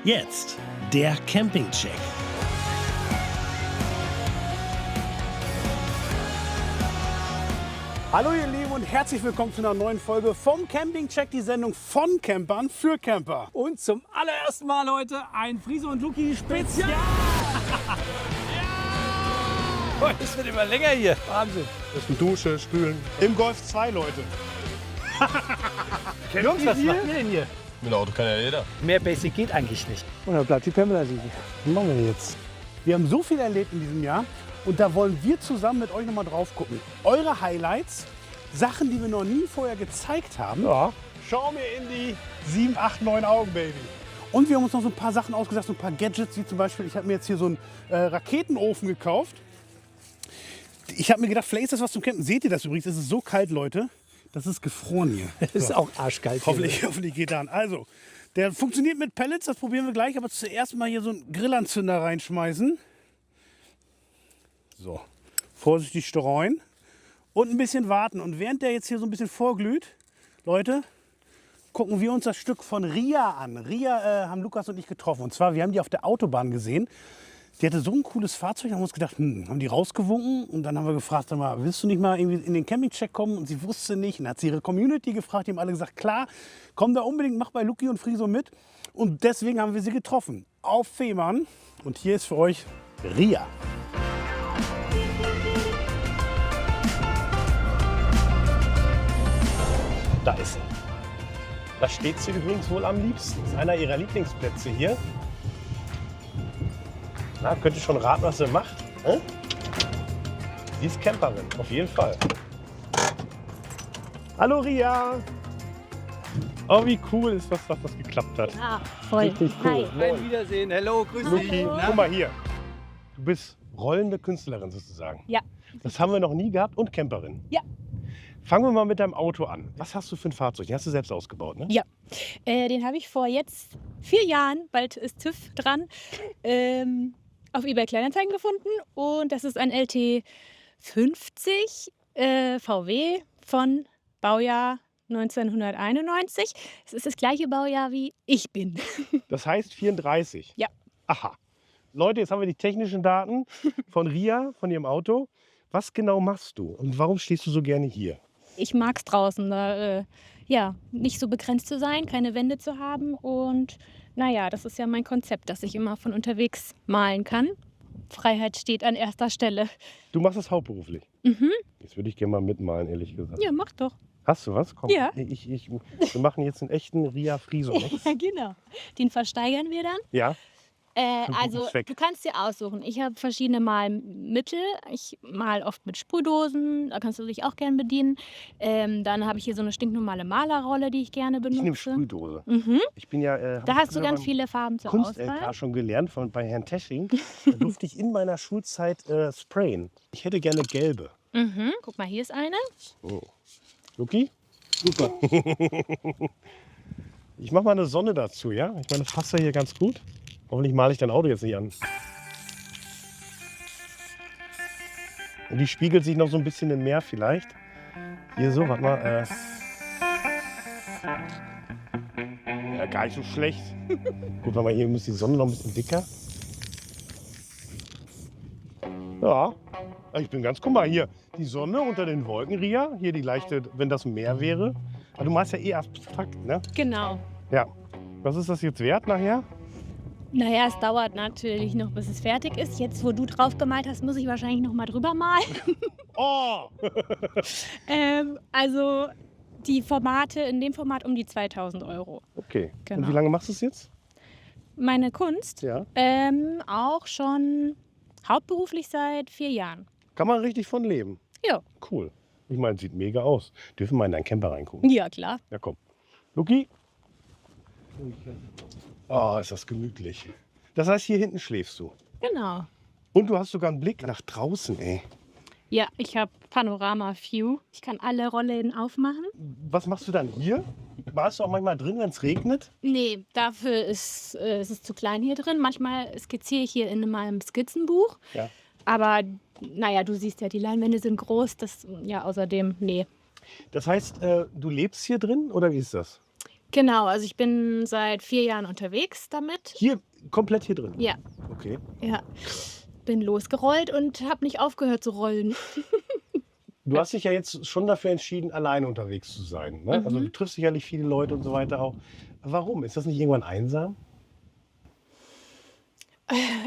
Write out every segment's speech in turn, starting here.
Jetzt der Campingcheck. Hallo ihr Lieben und herzlich willkommen zu einer neuen Folge vom Campingcheck, die Sendung von Campern für Camper. Und zum allerersten Mal heute ein Friso und Luki Spezial. Oh, das wird immer länger hier. Wahnsinn. Das ist eine Dusche, Spülen. Im Golf 2, Leute. Jungs, was macht ihr denn hier? Mit dem Auto kann ja jeder. Mehr Basic geht eigentlich nicht. Und da bleibt die Pamela liegen. Was machen wir jetzt? Wir haben so viel erlebt in diesem Jahr und da wollen wir zusammen mit euch nochmal drauf gucken. Eure Highlights, Sachen, die wir noch nie vorher gezeigt haben. Ja. Schau mir in die 7, 8, 9 Augen, Baby. Und wir haben uns noch so ein paar Sachen ausgesucht, so ein paar Gadgets, wie zum Beispiel, ich habe mir jetzt hier so einen Raketenofen gekauft. Ich habe mir gedacht, vielleicht ist das was zum Campen. Seht ihr das übrigens? Es ist so kalt, Leute. Das ist gefroren hier. Das ist auch arschkalt. Hoffentlich geht er an. Also, der funktioniert mit Pellets, das probieren wir gleich. Aber zuerst mal hier so einen Grillanzünder reinschmeißen. So, vorsichtig streuen. Und ein bisschen warten. Und während der jetzt hier so ein bisschen vorglüht, Leute, gucken wir uns das Stück von Ria an. Ria haben Lukas und ich getroffen. Und zwar, wir haben die auf der Autobahn gesehen. Die hatte so ein cooles Fahrzeug, haben wir uns gedacht, haben die rausgewunken. Und dann haben wir gefragt, sag mal, willst du nicht mal irgendwie in den Campingcheck kommen? Und sie wusste nicht. Und dann hat sie ihre Community gefragt, die haben alle gesagt, klar, komm da unbedingt, mach bei Luki und Friso mit. Und deswegen haben wir sie getroffen. Auf Fehmarn. Und hier ist für euch Ria. Da ist sie. Da steht sie übrigens wohl am liebsten. Das ist einer ihrer Lieblingsplätze hier. Na, könnt ihr schon raten, was sie macht? Hm? Sie ist Camperin, auf jeden Fall. Hallo Ria! Oh, wie cool ist das, dass das geklappt hat. Ah, voll. Richtig cool. Hi. Ein Wiedersehen. Hello, grüß Luki, dich. guck mal hier. Du bist rollende Künstlerin sozusagen. Ja. Das haben wir noch nie gehabt und Camperin. Ja. Fangen wir mal mit deinem Auto an. Was hast du für ein Fahrzeug? Den hast du selbst ausgebaut, ne? Ja. Den habe ich vor jetzt 4 Jahren, bald ist TÜV dran, auf eBay Kleinanzeigen gefunden. Und das ist ein LT50 VW von Baujahr 1991. Es ist das gleiche Baujahr wie ich bin. Das heißt 34? Ja. Aha. Leute, jetzt haben wir die technischen Daten von Ria, von ihrem Auto. Was genau machst du und warum stehst du so gerne hier? Ich mag es draußen, da nicht so begrenzt zu sein, keine Wände zu haben. Und naja, das ist ja mein Konzept, dass ich immer von unterwegs malen kann. Freiheit steht an erster Stelle. Du machst das hauptberuflich? Mhm. Jetzt würde ich gerne mal mitmalen, ehrlich gesagt. Ja, mach doch. Hast du was? Komm, Ja. wir machen jetzt einen echten Ria Friso. Ja, genau. Den versteigern wir dann. Ja? guten Also Zweck. du kannst dir aussuchen. Ich habe verschiedene Malmittel. Ich mal oft mit Sprühdosen, da kannst du dich auch gerne bedienen. Dann habe ich hier so eine stinknormale Malerrolle, die ich gerne benutze. Ich nehme Sprühdose. Mhm. Ich bin ja, Da hast du ganz viele Farben zur Kunst-LK Auswahl. schon gelernt bei Herrn Tesching. Da durfte ich in meiner Schulzeit sprayen. Ich hätte gerne gelbe. Mhm. Guck mal, hier ist eine. Oh. Luki? Super. Ich mache mal eine Sonne dazu, ja? Ich meine, das passt ja hier ganz gut. Hoffentlich male ich dein Auto jetzt nicht an. Und die spiegelt sich noch so ein bisschen im Meer vielleicht. Hier so, warte mal. Ja, gar nicht so schlecht. Gut, warte mal, hier muss die Sonne noch ein bisschen dicker. Ja, ich bin ganz, guck mal hier, die Sonne unter den Wolken, Ria. Hier die leichte, wenn das Meer wäre. Aber du malst ja eh abstrakt, ne? Genau. Ja. Was ist das jetzt wert nachher? Naja, es dauert natürlich noch, bis es fertig ist. Jetzt, wo du drauf gemalt hast, muss ich wahrscheinlich noch mal drüber malen. Oh! Also die Formate, in dem Format um die 2000 €. Okay. Genau. Und wie lange machst du es jetzt? Meine Kunst Ja. auch schon hauptberuflich seit 4 Jahren. Kann man richtig von leben. Ja. Cool. Ich meine, sieht mega aus. Dürfen wir in deinen Camper reingucken? Ja, klar. Ja, komm. Luki? Oh, ist das gemütlich. Das heißt, hier hinten schläfst du. Genau. Und du hast sogar einen Blick nach draußen, ey. Ja, ich habe Panorama-View. Ich kann alle Rollläden aufmachen. Was machst du dann hier? Warst du auch manchmal drin, wenn es regnet? Nee, dafür ist es zu klein hier drin. Manchmal skizziere ich hier in meinem Skizzenbuch. Ja. Aber naja, du siehst ja, die Leinwände sind groß. Das, ja, außerdem, nee. Das heißt, du lebst hier drin oder wie ist das? Genau, also ich bin seit 4 Jahren unterwegs damit. Hier, komplett hier drin? Ja, Okay. ja. Bin losgerollt und habe nicht aufgehört zu rollen. Du hast dich ja jetzt schon dafür entschieden, alleine unterwegs zu sein. Ne? Also du triffst sicherlich viele Leute und so weiter auch. Warum? Ist das nicht irgendwann einsam?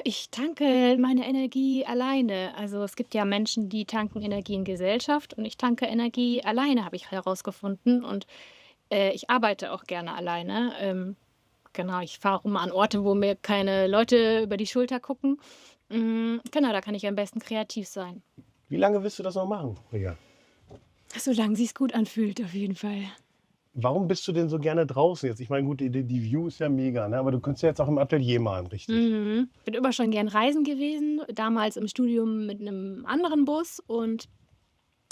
Ich tanke meine Energie alleine. Also es gibt ja Menschen, die tanken Energie in Gesellschaft und ich tanke Energie alleine, habe ich herausgefunden. Und ich arbeite auch gerne alleine. Genau, ich fahre rum an Orte, wo mir keine Leute über die Schulter gucken. Genau, da kann ich am besten kreativ sein. Wie lange willst du das noch machen, Ria? Solange sich's gut anfühlt, auf jeden Fall. Warum bist du denn so gerne draußen jetzt? Ich meine, gut, die View ist ja mega, ne? Aber du könntest ja jetzt auch im Atelier malen, richtig? Bin immer schon gern reisen gewesen, damals im Studium mit einem anderen Bus und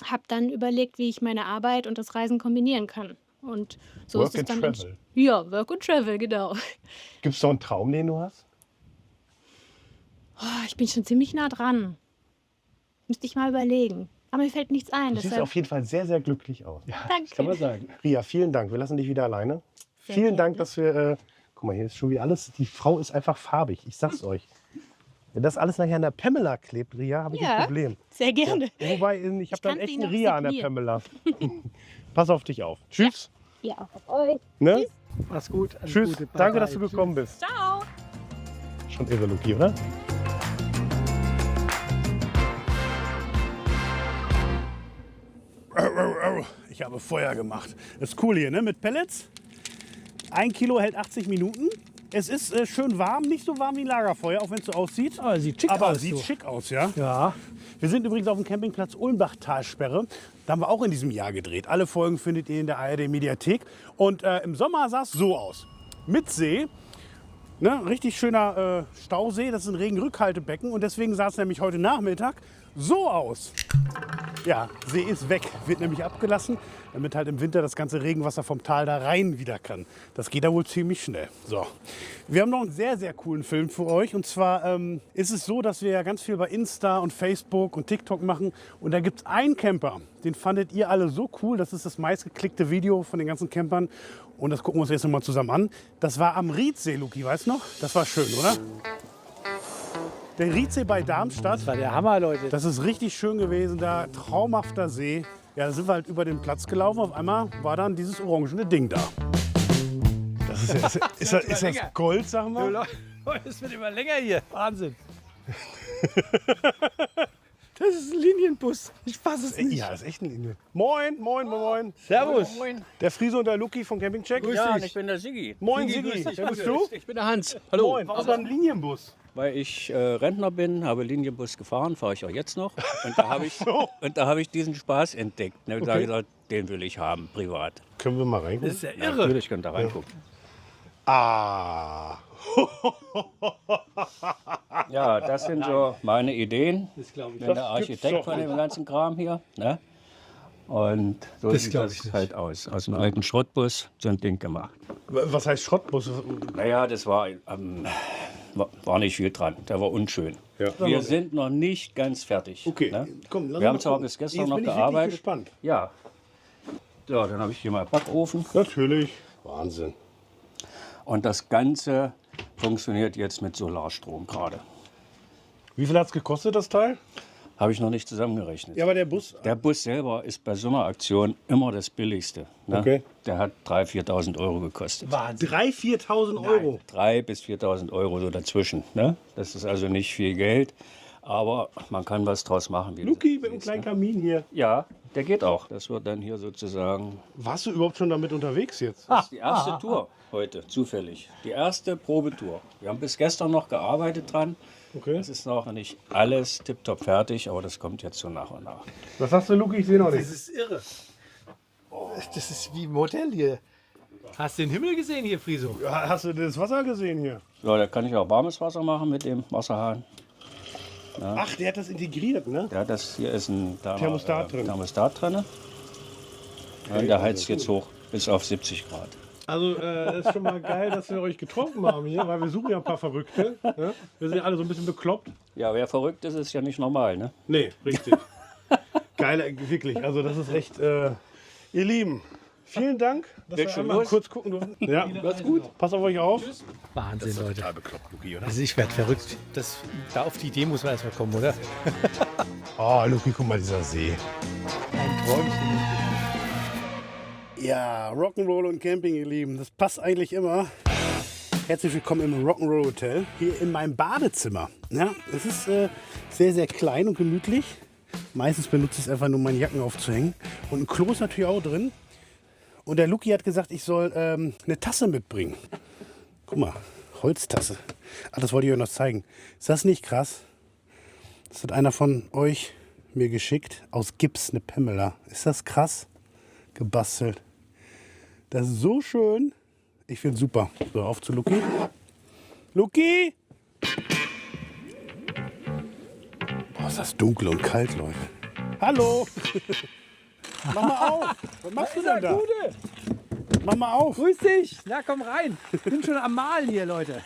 habe dann überlegt, wie ich meine Arbeit und das Reisen kombinieren kann. Und so Work ist es and dann. Travel. Ja, Work and Travel, genau. Gibt es noch einen Traum, den du hast? Oh, ich bin schon ziemlich nah dran. Müsste ich mal überlegen. Aber mir fällt nichts ein. Du siehst Deshalb, auf jeden Fall sehr, sehr glücklich aus. danke. Kann man sagen. Ria, vielen Dank. Wir lassen dich wieder alleine. Sehr Vielen gerne. Dank, dass wir. Guck mal, hier ist schon wie alles. Die Frau ist einfach farbig. Ich sag's euch. Wenn das alles nachher an der Pamela klebt, Ria, habe ich Ja. ein Problem. Sehr gerne. Wobei, ich habe dann kann echt sie einen noch Ria an der signieren. Pamela. Pass auf dich auf. Tschüss. Ja, auf euch. Ne? Mach's gut. alles Tschüss. Gute, bye, Danke, bye. dass du gekommen bist. Ciao. Schon irre, Luki, oder? Ich habe Feuer gemacht. Das ist cool hier, ne? Mit Pellets. 1 Kilo hält 80 Minuten. Es ist schön warm, nicht so warm wie ein Lagerfeuer, auch wenn es so aussieht. Aber sieht schick Aber aus. sieht so. schick aus, ja. Ja. Wir sind übrigens auf dem Campingplatz Ulmbach-Talsperre. Da haben wir auch in diesem Jahr gedreht. Alle Folgen findet ihr in der ARD-Mediathek. Und im Sommer sah es so aus. Mit See. Ne, richtig schöner Stausee. Das ist ein Regenrückhaltebecken. Und deswegen sah es nämlich heute Nachmittag so aus. Ja, See ist weg, wird nämlich abgelassen, damit halt im Winter das ganze Regenwasser vom Tal da rein wieder kann. Das geht da wohl ziemlich schnell. So, wir haben noch einen sehr, sehr coolen Film für euch. Und zwar ist es so, dass wir ja ganz viel bei Insta und Facebook und TikTok machen. Und da gibt es einen Camper, den fandet ihr alle so cool. Das ist das meistgeklickte Video von den ganzen Campern. Und das gucken wir uns jetzt nochmal zusammen an. Das war am Riedsee, Luki, weißt du noch? Das war schön, oder? Der Riedsee bei Darmstadt. Das war der Hammer, Leute. Das ist richtig schön gewesen, da traumhafter See. Ja, da sind wir halt über den Platz gelaufen. Auf einmal war dann dieses orangene Ding da. Das ist das Gold, sag mal? Es wird immer länger hier. Wahnsinn. Das ist ein Linienbus. Ich fasse es nicht. Ja, das ist echt eine Linie. Moin, moin, moin. Servus. Der Friese und der Luki vom Campingcheck. Ja, und ich bin der Siggi. Moin, Siggi. Wer bist du? Ich bin der Hans. Hallo. Moin. Was ist ein Linienbus? Weil ich Rentner bin, habe Linienbus gefahren, fahre ich auch jetzt noch. Und da habe ich diesen Spaß entdeckt. Ne? Da habe ich gesagt, den will ich haben, privat. Können wir mal Das reingucken? ist ja Ja, irre. natürlich könnt ihr reingucken. Ah. Ja, das sind so meine Ideen. Das glaube ich. Ich bin der Das gibt's Architekt doch von dem ganzen Kram hier. Ne? Und so Das sieht glaub das ich nicht. halt aus. Aus einem alten Schrottbus so ein Ding gemacht. Was heißt Schrottbus? Naja, das war nicht viel dran. Der war unschön. Ja. Wir sind noch nicht ganz fertig. Okay, Ne? komm, lass Wir mal haben zwar gucken. bis gestern Jetzt noch bin ich wirklich gearbeitet. gespannt. Ja. So, dann habe ich hier mal Backofen. Natürlich. Wahnsinn. Und das Ganze funktioniert jetzt mit Solarstrom gerade. Wie viel hat es gekostet, das Teil? Habe ich noch nicht zusammengerechnet. Ja, aber der Bus. Der Bus selber ist bei so einer Aktion immer das billigste. Ne? Okay. Der hat 3.000, 4.000 Euro gekostet. 3.000, 4.000 Euro. 3.000 bis 4.000 Euro so dazwischen. Ne? Das ist also nicht viel Geld, aber man kann was draus machen. Wie du Luki mit einem siehst, kleinen ne? Kamin hier. Ja, der geht auch. Das wird dann hier sozusagen Warst du überhaupt schon damit unterwegs jetzt? das ist die erste Tour heute, zufällig. Die erste Probetour. Wir haben bis gestern noch gearbeitet dran. Okay. Es ist noch nicht alles tipptopp fertig, aber das kommt jetzt so nach und nach. Was sagst du, Luki? Ich sehe noch Das nicht. ist irre. Das ist wie im Hotel hier. Hast du den Himmel gesehen hier, Friso? Hast du das Wasser gesehen hier? Ja, da kann ich auch warmes Wasser machen mit dem Wasserhahn. Ach, der hat das integriert, ne? Ja, das hier ist ein Thermostat drin. Thermostat drin. Ja, der heizt jetzt hoch bis auf 70 Grad. Also, das ist schon mal geil, dass wir euch getroffen haben hier, weil wir suchen ja ein paar Verrückte. Ne? Wir sind ja alle so ein bisschen bekloppt. Ja, wer verrückt ist, ist ja nicht normal, ne? Nee, richtig. Geil, wirklich. Also, das ist echt. Ihr Lieben, Vielen Dank, dass wir einmal kurz gucken durften. Ja, das gut. Passt auf euch auf. Wahnsinn, Leute. Total bekloppt, Luki, oder? Also ich werde verrückt. Da auf die Idee muss man erstmal kommen, oder? Oh, Luki, guck mal, dieser See. Ein Träumchen. Ja, Rock'n'Roll und Camping, ihr Lieben, das passt eigentlich immer. Herzlich willkommen im Rock'n'Roll Hotel, hier in meinem Badezimmer. Ja, es ist sehr, sehr klein und gemütlich. Meistens benutze ich es einfach nur, meine Jacken aufzuhängen. Und ein Klo ist natürlich auch drin. Und der Luki hat gesagt, ich soll eine Tasse mitbringen. Guck mal, Holztasse. Ah, das wollte ich euch noch zeigen. Ist das nicht krass? Das hat einer von euch mir geschickt. Aus Gips, eine Pamela. Ist das krass? Gebastelt. Das ist so schön. Ich finde es super. So, auf zu Luki. Luki! Boah, ist das dunkel und kalt, Leute. Hallo! Mach mal auf! Was machst du denn da? Mach mal auf! Grüß dich! Na, komm rein. Ich bin schon am Malen hier, Leute.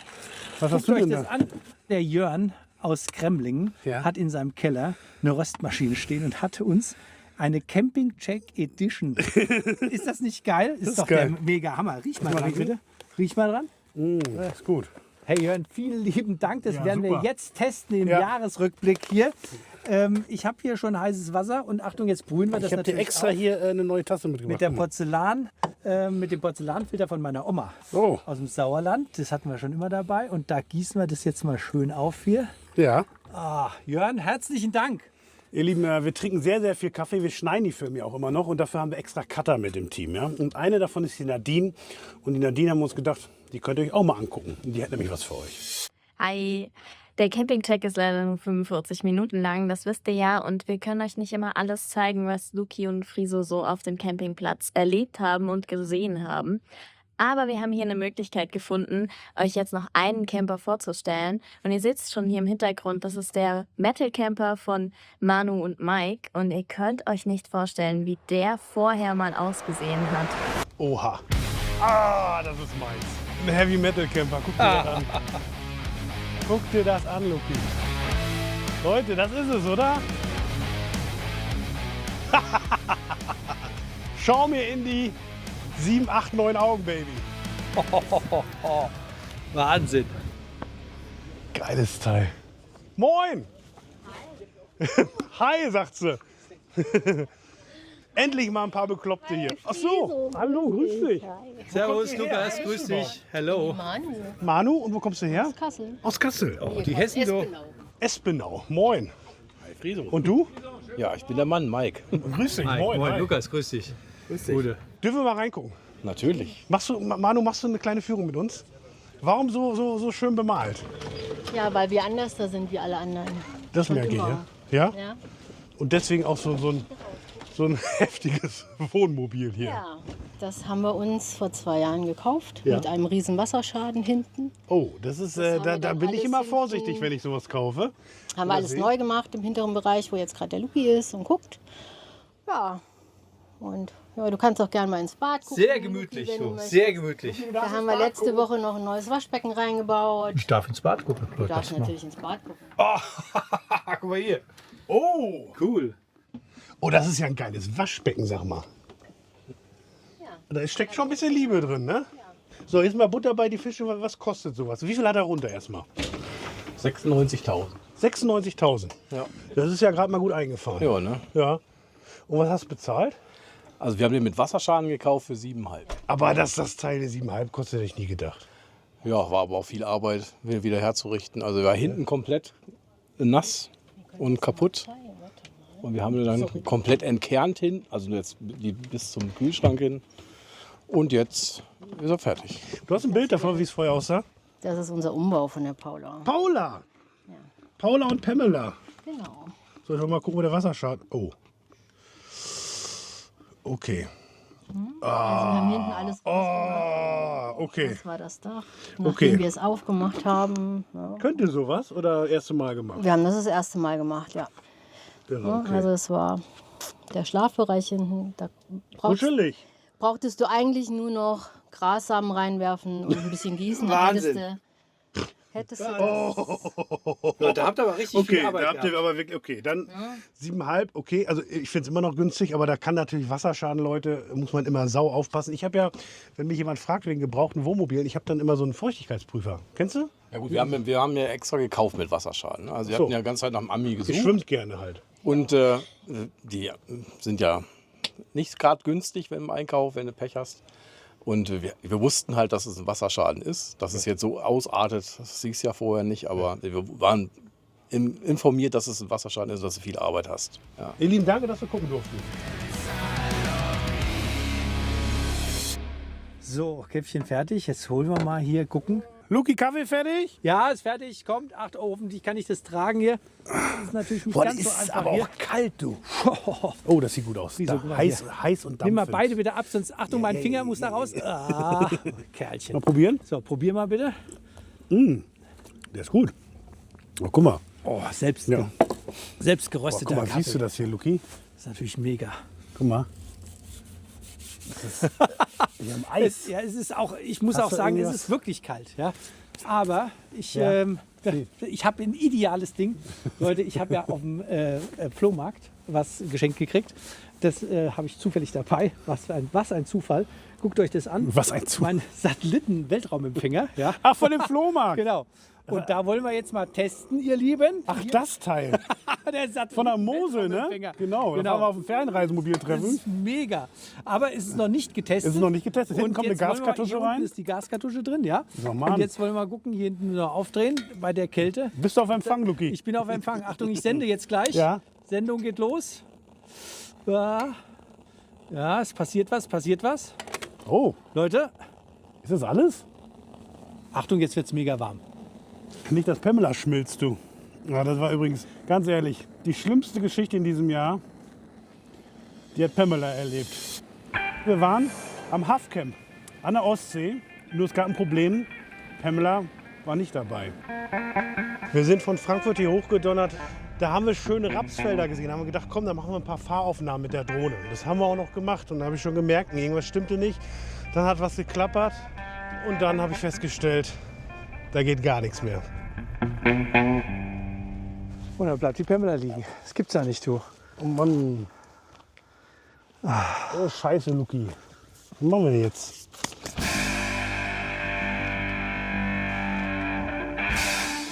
Was hast Guckt du euch denn das da? an. Der Jörn aus Kremlingen Ja. hat in seinem Keller eine Röstmaschine stehen und hatte uns eine Camping Check Edition. Ist das nicht geil? Ist doch geil. der mega Hammer. Riech mal dran, riechen? bitte. Riech mal dran. Ist gut. Hey Jörn, vielen lieben Dank. Das Ja, werden wir super. jetzt testen im Ja. Jahresrückblick hier. Ich habe hier schon heißes Wasser und Achtung, jetzt brühen wir das Ich habe dir natürlich extra auf. hier eine neue Tasse mitgebracht. Mit der mit dem Porzellanfilter von meiner Oma Oh. aus dem Sauerland. Das hatten wir schon immer dabei. Und da gießen wir das jetzt mal schön auf hier. Ja. Ah, Jörn, herzlichen Dank. Ihr Lieben, wir trinken sehr, sehr viel Kaffee. Wir schneiden die Filme auch immer noch. Und dafür haben wir extra Cutter mit im Team. Ja? Und eine davon ist die Nadine. Und die Nadine haben wir uns gedacht, die könnt ihr euch auch mal angucken. Und die hat nämlich was für euch. Hi. Der Campingcheck ist leider nur 45 Minuten lang, das wisst ihr ja. Und wir können euch nicht immer alles zeigen, was Luki und Friso so auf dem Campingplatz erlebt haben und gesehen haben. Aber wir haben hier eine Möglichkeit gefunden, euch jetzt noch einen Camper vorzustellen. Und ihr seht es schon hier im Hintergrund, das ist der Metal Camper von Manu und Mike. Und ihr könnt euch nicht vorstellen, wie der vorher mal ausgesehen hat. Oha. Ah, das ist meins. Ein Heavy Metal Camper. Guck dir das an. Guck dir das an, Luki. Leute, das ist es, oder? Schau mir in die 7, 8, 9 Augen, Baby. Wahnsinn. Geiles Teil. Moin! Hi, sagt sie. Endlich mal ein paar Bekloppte hier. Ach so, hallo, grüß dich. Servus, Lukas, grüß dich. Hello. Manu, und wo kommst du her? Kassel. Aus Kassel. Oh, die Hessen so. Espenau. Moin. Hi Friso. Und du? Ja, ich bin der Mann, Mike. Grüß dich. Hi, Moin. moin, Hi. Lukas, grüß dich. Grüß dich. Gute. Dürfen wir mal reingucken? Natürlich. Manu, machst du eine kleine Führung mit uns? Warum so schön bemalt? Ja, weil wir anders da sind wie alle anderen. Das Schon merke ich, immer. ja? Ja? Und deswegen auch so ein heftiges Wohnmobil hier. Ja, das haben wir uns vor 2 Jahren gekauft. Ja. Mit einem riesen Wasserschaden hinten. Oh, das ist, haben wir da dann bin ich alles immer hinten- vorsichtig, wenn ich sowas kaufe. Haben wir alles sehen. neu gemacht im hinteren Bereich, wo jetzt gerade der Luki ist und guckt. Ja, und ja, du kannst auch gerne mal ins Bad gucken. Sehr Luki, gemütlich, wenn du so. möchtest. Sehr gemütlich. Da haben wir letzte Woche noch ein neues Waschbecken reingebaut. Ich darf ins Bad gucken. Du darfst natürlich ins Bad gucken. Guck mal hier. Oh! Cool. Oh, das ist ja ein geiles Waschbecken, sag mal. Ja. Da steckt schon ein bisschen Liebe drin, ne? So, jetzt mal Butter bei die Fische. Was kostet sowas? Wie viel hat er runter erstmal? 96.000. 96.000. Ja. Das ist ja gerade mal gut eingefahren. Ja, ne? Ja. Und was hast du bezahlt? Also wir haben den mit Wasserschaden gekauft für 7,5. Aber dass das Teil 7,5 kostet, hätte ich nie gedacht. Ja, war aber auch viel Arbeit, den wieder herzurichten. Also war hinten komplett nass und kaputt. Und wir haben den dann komplett entkernt hin, also jetzt bis zum Kühlschrank hin. Und jetzt ist er fertig. Du hast ein Bild davon, wie es vorher aussah? Das ist unser Umbau von der Paula. Paula! Paula und Pamela. Genau. Soll ich mal gucken, wo der Wasserschaden... Oh. Okay. Also wir haben hinten alles Oh, okay. Das war das Dach. Okay. Nachdem wir es aufgemacht haben. Ja. Könnt ihr sowas oder erste Mal gemacht? Wir haben das erste Mal gemacht, ja. Genau, okay. Also es war der Schlafbereich hinten. Da Kuschelig. brauchtest du eigentlich nur noch Grassamen reinwerfen und ein bisschen gießen. Dann Wahnsinn. hättest Hättest du das? Ja, da habt ihr aber richtig Okay, viel Arbeit da habt ihr gehabt. aber wirklich, okay, dann 7,5, okay, also ich finde es immer noch günstig, aber da kann natürlich Wasserschaden, Leute, muss man immer sau aufpassen. Ich habe ja, wenn mich jemand fragt wegen gebrauchten Wohnmobilen, ich habe dann immer so einen Feuchtigkeitsprüfer. Kennst du? Ja gut, wir haben ja extra gekauft mit Wasserschaden. Ne? Also wir So. hatten ja die ganze Zeit nach dem Ami Ich gesucht. schwimmt gerne halt. Und die sind ja nicht gerade günstig, wenn du im Einkauf, wenn du Pech hast. Und wir wussten halt, dass es ein Wasserschaden ist. Dass es jetzt so ausartet, das siehst du ja vorher nicht. Aber wir waren informiert, dass es ein Wasserschaden ist und dass du viel Arbeit hast. Ja. Ihr Lieben, danke, dass wir gucken durften. So, Käffchen fertig. Jetzt holen wir mal hier gucken. Luki, Kaffee fertig? Ja, ist fertig. Kommt. Ach, hoffentlich kann ich das tragen hier. Das ist natürlich nicht ganz so einfach aber hier. auch kalt, du. Oh, das sieht gut aus. Wieso? Da, Guck mal heiß und dampfend. Nimm mal beide wieder ab, sonst Achtung, mein Finger muss da raus. Ah, Kerlchen. Mal probieren? So, probier mal bitte. Der ist gut. Oh, guck mal. Oh, selbst Ja. gerösteter Guck mal, Kaffee. siehst du das hier, Luki? Das ist natürlich mega. Guck mal. Wir haben Eis. Ja, es ist auch, ich muss Hast auch du sagen, es irgendwas? ist wirklich kalt. Ja. Aber ich habe ein ideales Ding. Leute, ich habe ja auf dem Flohmarkt was geschenkt gekriegt. Das habe ich zufällig dabei. Was ein Zufall. Guckt euch das an. Was ein Zufall. Mein Satelliten-Weltraumempfänger. Ja. Ach, von dem Flohmarkt. Genau. Und da wollen wir jetzt mal testen, ihr Lieben. Ach, das Teil. Der Von der Mosel, ne? Weltraumempfänger. Genau. Da Genau. waren wir auf dem Fernreisemobil Das treffen. ist mega. Aber es ist noch nicht getestet. Es ist noch nicht getestet. Hinten kommt eine jetzt wollen wir mal- Gaskartusche hier unten rein. ist die Gaskartusche drin, ja. Sag mal an. Und jetzt wollen wir mal gucken, hier hinten noch aufdrehen bei der Kälte. Bist du auf Empfang, Luki? Ich bin auf Empfang. Achtung, ich sende jetzt gleich. Ja. Sendung geht los. Ja, es passiert was, Oh, Leute, ist das alles? Achtung, jetzt wird es mega warm. Nicht, dass Pamela schmilzt, du. Ja, das war übrigens, ganz ehrlich, die schlimmste Geschichte in diesem Jahr, die hat Pamela erlebt. Wir waren am Hafcamp an der Ostsee, nur es gab ein Problem, Pamela war nicht dabei. Wir sind von Frankfurt hier hochgedonnert, da haben wir schöne Rapsfelder gesehen, da haben wir gedacht, komm, dann machen wir ein paar Fahraufnahmen mit der Drohne. Das haben wir auch noch gemacht und da habe ich schon gemerkt, irgendwas stimmte nicht. Dann hat was geklappert und dann habe ich festgestellt, da geht gar nichts mehr. Und dann bleibt die Pamela liegen. Das gibt's ja nicht, du. Oh Mann. Oh, scheiße, Luki. Was machen wir denn jetzt?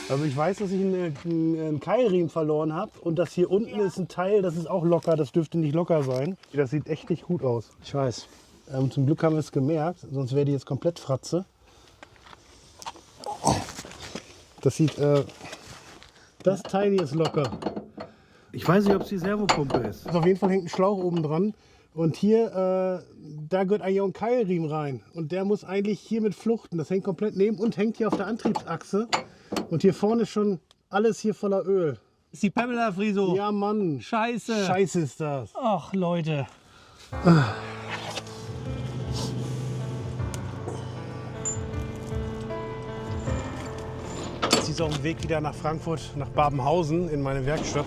Also ich weiß, dass ich einen Keilriemen verloren habe und das hier unten ist ein Teil, das ist auch locker, das dürfte nicht locker sein. Das sieht echt nicht gut aus. Ich weiß. Zum Glück haben wir es gemerkt, sonst wäre die jetzt komplett Fratze. Das sieht, das Teil hier ist locker. Ich weiß nicht, ob es die Servopumpe ist. Auf jeden Fall hängt ein Schlauch oben dran. Und hier, da gehört eigentlich auch ein Keilriemen rein. Und der muss eigentlich hier mit fluchten. Das hängt komplett neben und hängt hier auf der Antriebsachse. Und hier vorne ist schon alles hier voller Öl. Ist die Pamela, Friso? Ja, Mann. Scheiße. Scheiße ist das. Ach, Leute. Sie ist auf dem Weg wieder nach Frankfurt, nach Babenhausen in meine Werkstatt.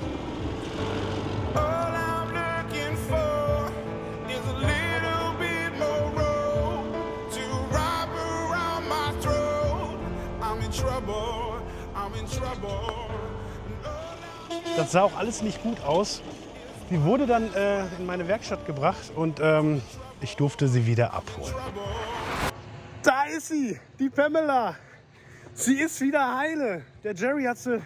Das sah auch alles nicht gut aus. Die wurde dann in meine Werkstatt gebracht und ich durfte sie wieder abholen. Da ist sie, die Pamela. Sie ist wieder heile. Der Jerry hat sie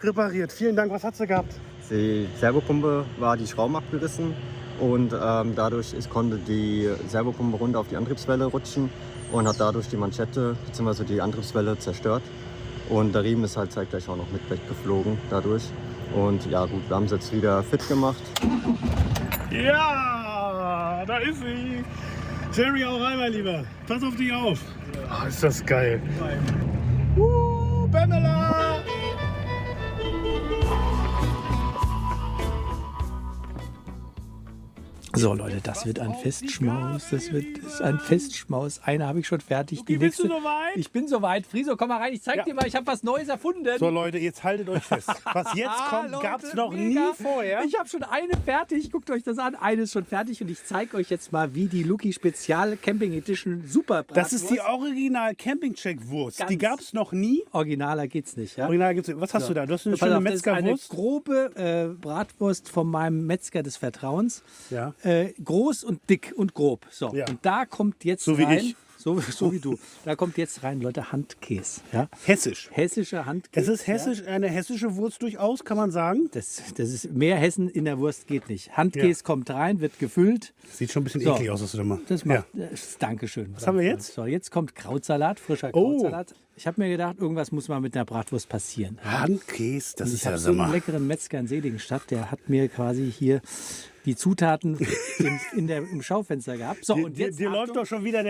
repariert. Vielen Dank. Was hat sie gehabt? Die Servopumpe war die Schrauben abgerissen und dadurch konnte die Servopumpe runter auf die Antriebswelle rutschen und hat dadurch die Manschette bzw. die Antriebswelle zerstört. Und der Riemen ist halt zeitgleich auch noch mit weggeflogen dadurch. Und ja gut, wir haben es jetzt wieder fit gemacht. Ja, da ist sie. Jerry, auch rein, mein Lieber. Pass auf dich auf. Oh, ist das geil. Pamela! So Leute, das wird ein Festschmaus. Das ist ein Festschmaus. Eine habe ich schon fertig. Okay, die nächste. bist du soweit? Ich bin soweit. Friso, komm mal rein. Ich zeig dir mal, ich habe was Neues erfunden. So Leute, jetzt haltet euch fest. Was jetzt kommt, Leute, gab es noch mega. nie vorher. Ich habe schon eine fertig. Guckt euch das an. Eine ist schon fertig. Und ich zeige euch jetzt mal, wie die Luki Spezial Camping Edition Super Das ist die Original Camping Check Wurst. Die gab es noch nie. Originaler geht's nicht. Ja? Original gibt's. Was hast du da? Du hast eine Pass schöne auf, das ist eine Metzgerwurst. grobe Bratwurst von meinem Metzger des Vertrauens. Ja. Groß und dick und grob. So. Ja. Und da kommt jetzt So wie rein. ich. So wie du. Da kommt jetzt rein, Leute, Handkäse. Ja? Hessisch. Hessischer Handkäse. Es ist hessisch, eine hessische Wurst durchaus, kann man sagen. Das ist mehr Hessen in der Wurst geht nicht. Handkäse kommt rein, wird gefüllt. Sieht schon ein bisschen So. eklig aus, was du da machst. Das macht, Dankeschön. Was haben wir jetzt? So, jetzt kommt Krautsalat, frischer Oh. Krautsalat. Ich habe mir gedacht, irgendwas muss mal mit einer Bratwurst passieren. Handkäse, das Und ist ich habe ja so einen Sommer. leckeren Metzger in Seligenstadt, der hat mir quasi hier die Zutaten im Schaufenster gehabt. So, und jetzt Dir läuft doch schon wieder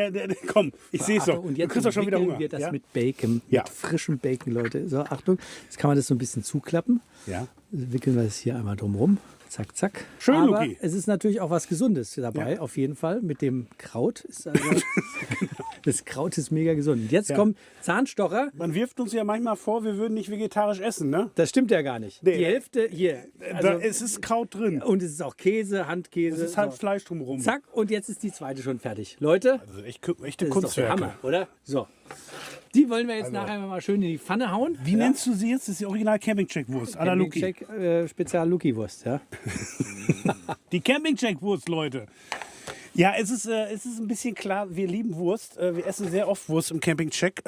komm, ich sehe es doch. Und Du jetzt kriegst doch schon wieder umwickeln Hunger. wir das ja? mit Bacon, Ja. mit frischem Bacon, Leute. So, Achtung, jetzt kann man das so ein bisschen zuklappen. Ja. Wickeln wir es hier einmal drumherum. Zack, zack. Schön, Aber Luki. es ist natürlich auch was Gesundes dabei, auf jeden Fall. Mit dem Kraut. Das Kraut ist mega gesund. Und jetzt kommt Zahnstocher. Man wirft uns ja manchmal vor, wir würden nicht vegetarisch essen, ne? Das stimmt ja gar nicht. Nee. Die Hälfte hier. Da es ist Kraut drin. Und es ist auch Käse, Handkäse. Es ist halt so. Fleisch drumherum. Zack, und jetzt ist die zweite schon fertig. Leute, Also echte das ist doch der Kunstwerke. Hammer, oder? So. Die wollen wir jetzt nachher mal schön in die Pfanne hauen. Wie nennst du sie jetzt? Das ist die Original Camping Check Wurst. À la Luki. Camping-Check, Spezial Luki-Wurst, ja. Die Camping Check Wurst, Leute. Ja, es ist ein bisschen klar, wir lieben Wurst. Wir essen sehr oft Wurst im Camping-Check.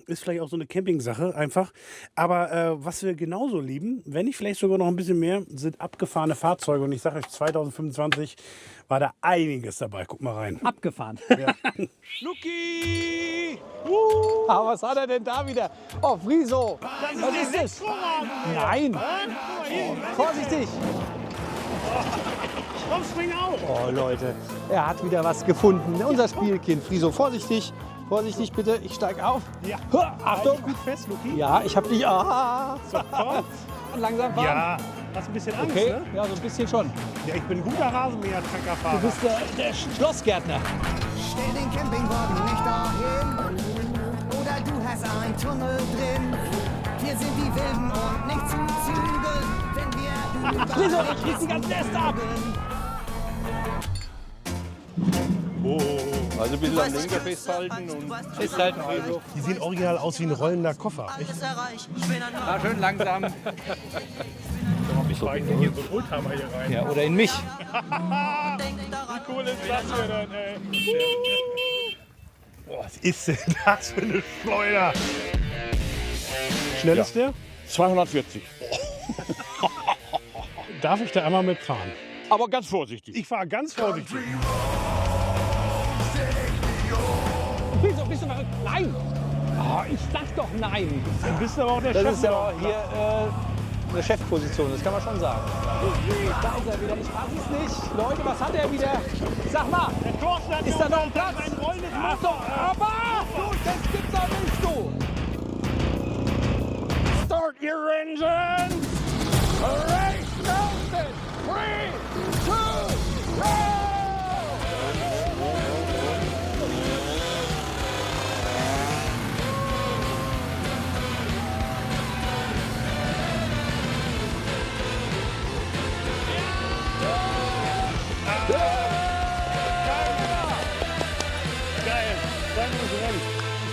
Ist vielleicht auch so eine Camping-Sache einfach. Aber was wir genauso lieben, wenn nicht vielleicht sogar noch ein bisschen mehr, sind abgefahrene Fahrzeuge. Und ich sage euch, 2025 war da einiges dabei. Guck mal rein. Abgefahren. Luki! Ah, was hat er denn da wieder? Oh, Friso. Was ist das? Nein. Vorsichtig. Komm, spring auf! Oh, Leute, er hat wieder was gefunden. Unser Spielkind. Friso, vorsichtig. Vorsichtig bitte, ich steige auf. Ja. Achtung. Halt gut fest, Luki. Ja, ich habe dich. Ah. Langsam fahren. Ja, hast ein bisschen Angst, Okay, ne? ja, so ein bisschen schon. Ja, ich bin ein guter Rasenmäher-Treckerfahrer. Du bist der Schlossgärtner. Stell den Campingwagen nicht dahin. Oder du hast einen Tunnel drin. Wir sind die Wilden und nicht zu zügeln. Wenn wir Friso, ich riech die ganzen Äste ab. Also ein bisschen am Lenker festhalten und Festhalten, Friso. Die sehen original aus wie ein rollender Koffer. Ja, schön langsam. Ich war hier so ein Oldtimer hier rein. Ja, oder in mich. Wie cool ist das hier denn, ey? Boah, was ist denn das für eine Schleuder? Schnell ist der? 240. Darf ich da einmal mitfahren? Aber ganz vorsichtig. Ich fahre ganz vorsichtig. Friso, bist du verrückt? Nein! Ah, ich sag doch nein. Dann bist du aber auch der Chef. Das ist ja hier eine Chefposition, das kann man schon sagen. Da ist er wieder. Ich weiß es nicht. Leute, was hat er wieder? Sag mal, ist da noch ein Platz? Mach doch, aber! Du, das gibt's doch nicht, du! Start your engines! Race Mountain! 3, 2, 1!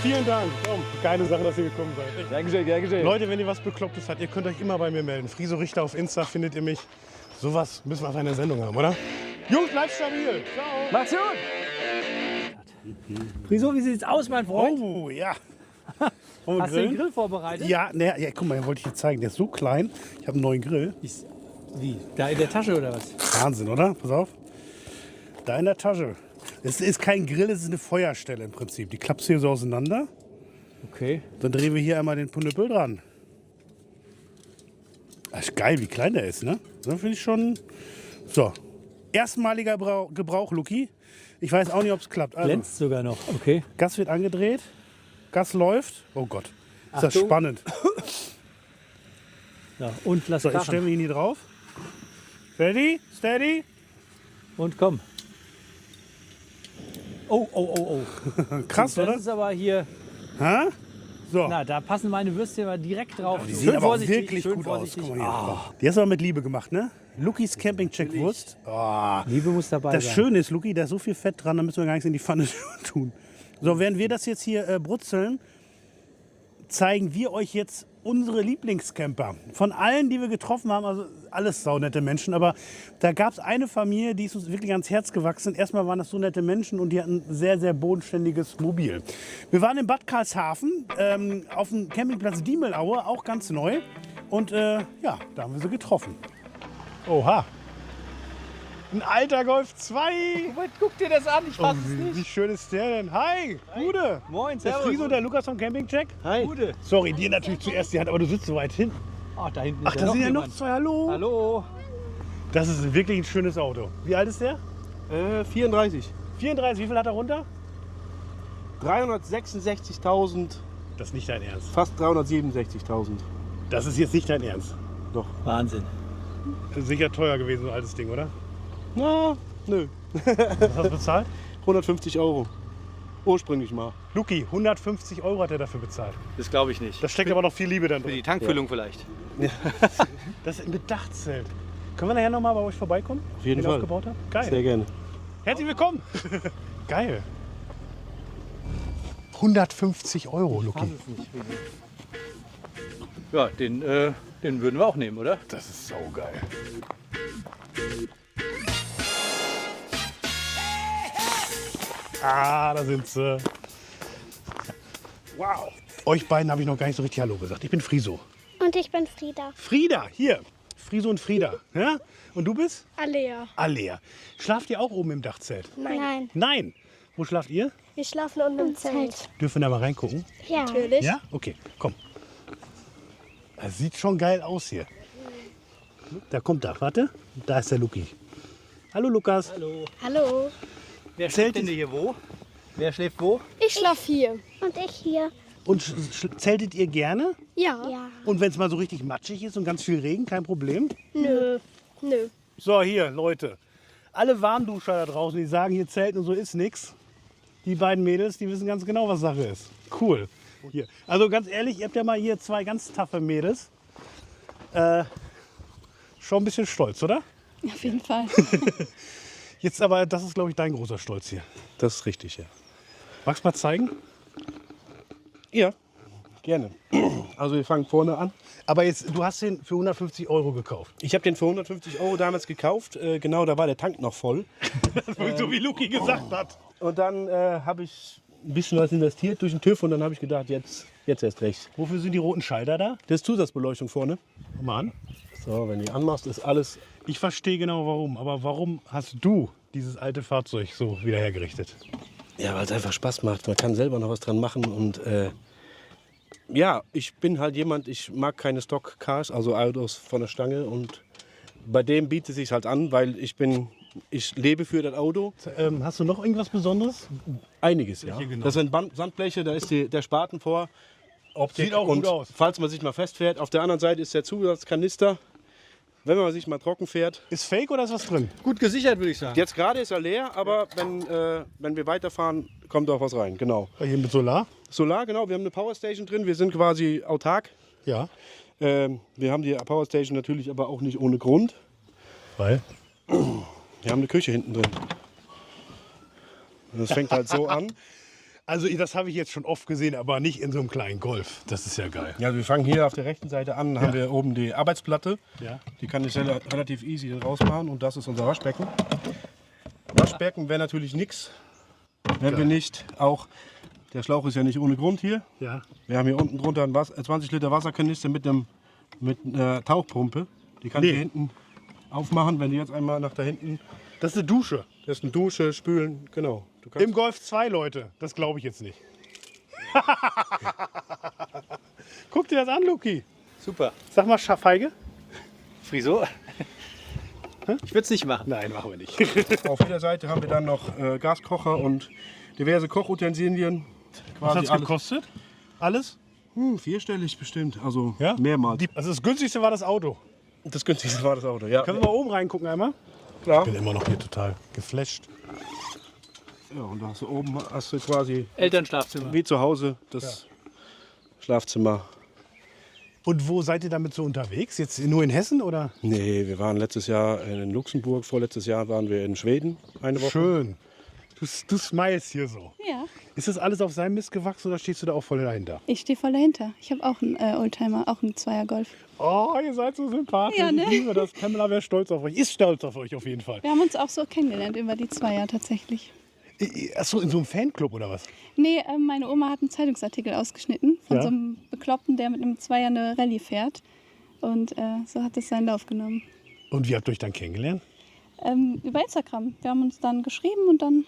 Vielen Dank. Komm, geile Sache, dass ihr gekommen seid. Gern geschehen, gern geschehen. Leute, wenn ihr was Beklopptes habt, ihr könnt euch immer bei mir melden. Friso Richter auf Insta findet ihr mich. Sowas müssen wir auf einer Sendung haben, oder? Jungs, bleibt stabil. Ciao. Macht's gut! Friso, wie sieht's aus, mein Freund? Oh, ja. Hast du den Grill vorbereitet? Ja, ne, ja, guck mal, den wollte ich dir zeigen. Der ist so klein. Ich habe einen neuen Grill. Wie? Da in der Tasche oder was? Wahnsinn, oder? Pass auf. Da in der Tasche. Es ist kein Grill, es ist eine Feuerstelle im Prinzip. Die klappst du hier so auseinander. Okay. Dann drehen wir hier einmal den Punnepel dran. Das ist geil, wie klein der ist, ne? Das finde ich schon. So. Erstmaliger Gebrauch, Luki. Ich weiß auch nicht, ob es klappt. Also, Glänzt sogar noch, okay. Gas wird angedreht. Gas läuft. Oh Gott. Ist das Achtung. spannend. Ja, und lass So, jetzt krachen. stellen wir ihn hier drauf. Steady, steady. Und komm. Oh, oh, oh, oh. Krass, das oder? Das ist aber hier... Hä? So. Na, da passen meine Würstchen mal direkt drauf. Die sehen aber auch wirklich gut aus. Guck mal hier. Die hast du aber mit Liebe gemacht, ne? Lukis Camping-Check Wurst. Oh. Liebe muss dabei sein. Das Schöne ist, Luki, da ist so viel Fett dran, da müssen wir gar nichts in die Pfanne tun. So, während wir das jetzt hier brutzeln, zeigen wir euch jetzt unsere Lieblingscamper. Von allen, die wir getroffen haben, also alles saunette Menschen, aber da gab es eine Familie, die ist uns wirklich ans Herz gewachsen. Erstmal waren das so nette Menschen und die hatten ein sehr, sehr bodenständiges Mobil. Wir waren in Bad Karlshafen auf dem Campingplatz Diemelaue, auch ganz neu. Und ja, da haben wir sie getroffen. Oha. Ein alter Golf 2. Guck dir das an, ich fass es Wie nicht. schön ist der denn? Hi, Gude. Moin, Der servus. Friso, der Lukas vom Campingcheck. Hi. Gute. Sorry, dir natürlich zuerst die Hand, aber du sitzt so weit hin. Ach, da hinten Ach, ist da sind ja noch jemand. zwei. Hallo. Hallo. Das ist wirklich ein schönes Auto. Wie alt ist der? 34. 34. Wie viel hat er runter? 366.000, Das ist nicht dein Ernst. fast 367.000. Das ist jetzt nicht dein Ernst. Doch. Wahnsinn. Das ist sicher teuer gewesen, so ein altes Ding, oder? Na, nö. Was hast du bezahlt? 150 Euro. Ursprünglich mal. Luki, 150 Euro hat er dafür bezahlt. Das glaube ich nicht. Da steckt aber noch viel Liebe dann Für die drin. Tankfüllung vielleicht. Das ist ein Bedachtzelt. Können wir nachher noch mal bei euch vorbeikommen? Auf jeden den Fall. Aufgebaut habt? Geil. Sehr gerne. Herzlich willkommen. Geil. 150 Euro, Luki. Ja, den würden wir auch nehmen, oder? Das ist saugeil. Ah, da sind sie. Wow. Euch beiden habe ich noch gar nicht so richtig Hallo gesagt. Ich bin Friso. Und ich bin Frieda. Frieda, hier. Friso und Frieda. Ja? Und du bist? Alea. Alea. Schlaft ihr auch oben im Dachzelt? Nein. Nein. Wo schlaft ihr? Wir schlafen unten im Zelt. Dürfen wir da mal reingucken? Ja. Natürlich. Ja? Okay, komm. Das sieht schon geil aus hier. Da kommt er. Warte. Da ist der Luki. Hallo Lukas. Hallo. Hallo. Wer schläft denn hier wo? Wer schläft wo? Ich schlafe hier. Und ich hier. Und zeltet ihr gerne? Ja. Und wenn es mal so richtig matschig ist und ganz viel Regen, kein Problem? Nö. Nö. So, hier, Leute. Alle Warmduscher da draußen, die sagen, hier zelten und so ist nichts. Die beiden Mädels, die wissen ganz genau, was Sache ist. Cool. Hier. Also ganz ehrlich, ihr habt ja mal hier zwei ganz taffe Mädels. Schon ein bisschen stolz, oder? Auf jeden Fall. Jetzt aber, das ist, glaube ich, dein großer Stolz hier. Das ist richtig, ja. Magst du mal zeigen? Ja, gerne. Also wir fangen vorne an. Aber jetzt, du hast den für 150 Euro gekauft. Ich habe den für 150 Euro damals gekauft. Genau, da war der Tank noch voll. So wie Luki gesagt hat. Und dann habe ich ein bisschen was investiert durch den TÜV und dann habe ich gedacht, jetzt erst recht. Wofür sind die roten Schalter da? Das ist Zusatzbeleuchtung vorne. Guck mal an. So, wenn du die anmachst, ist alles... Ich verstehe genau warum. Aber warum hast du dieses alte Fahrzeug so wieder hergerichtet? Ja, weil es einfach Spaß macht. Man kann selber noch was dran machen und ja, ich bin halt jemand, ich mag keine Stock-Cars, also Autos von der Stange und bei dem bietet es sich halt an, weil ich lebe für das Auto. Hast du noch irgendwas Besonderes? Einiges, ja. Genau. Das sind Sandbleche, da ist der Spaten vor. Optik. Sieht auch und gut aus. Falls man sich mal festfährt, auf der anderen Seite ist der Zusatzkanister. Wenn man sich mal trocken fährt. Ist fake oder ist was drin? Gut gesichert, würde ich sagen. Jetzt gerade ist er leer, aber wenn wir weiterfahren, kommt auch was rein. Genau. Hier mit Solar? Solar, genau. Wir haben eine Powerstation drin. Wir sind quasi autark. Ja. Wir haben die Powerstation natürlich aber auch nicht ohne Grund. Weil? Wir haben eine Küche hinten drin. Das fängt halt so an. Also das habe ich jetzt schon oft gesehen, aber nicht in so einem kleinen Golf. Das ist ja geil. Ja, wir fangen hier auf der rechten Seite an, haben wir oben die Arbeitsplatte. Ja. Die kann ich relativ easy rausmachen und das ist unser Waschbecken. Waschbecken wäre natürlich nichts, wenn wir nicht auch, der Schlauch ist ja nicht ohne Grund hier. Ja. Wir haben hier unten drunter einen 20 Liter Wasserkanister mit einer Tauchpumpe. Die kann ich hier hinten aufmachen, wenn du jetzt einmal nach da hinten... Das ist eine Dusche. Das ist eine Dusche, spülen, genau. Im Golf 2, Leute. Das glaube ich jetzt nicht. Guck dir das an, Luki. Super. Sag mal, Feige. Friso? Ich würde es nicht machen. Nein, machen wir nicht. Auf jeder Seite haben wir dann noch Gaskocher und diverse Kochutensilien. Was hat es alles. gekostet? Alles? Vierstellig bestimmt, also Ja? mehrmals. Also das günstigste war das Auto. Das günstigste war das Auto, ja. Können wir mal oben reingucken einmal? Ich bin immer noch hier total geflasht. Ja, und da hast du oben hast du quasi Elternschlafzimmer. wie zu Hause das Schlafzimmer. Und wo seid ihr damit so unterwegs? Jetzt nur in Hessen oder? Nee, wir waren letztes Jahr in Luxemburg, vorletztes Jahr waren wir in Schweden eine Woche. Schön. Du smilest hier so. Ja, Ist das alles auf seinem Mist gewachsen oder stehst du da auch voll dahinter? ich stehe voll dahinter. Ich habe auch einen Oldtimer, auch einen Zweier-Golf. Oh, ihr seid so sympathisch. Ja, ne? Ich liebe das. Pamela wäre stolz auf euch. Ist stolz auf euch auf jeden Fall. Wir haben uns auch so kennengelernt über die Zweier tatsächlich. Achso, in so einem Fanclub oder was? Nee, meine Oma hat einen Zeitungsartikel ausgeschnitten von Ja? so einem Bekloppten, der mit einem Zweier eine Rallye fährt. Und so hat es seinen Lauf genommen. Und wie habt ihr euch dann kennengelernt? Über Instagram. Wir haben uns dann geschrieben und dann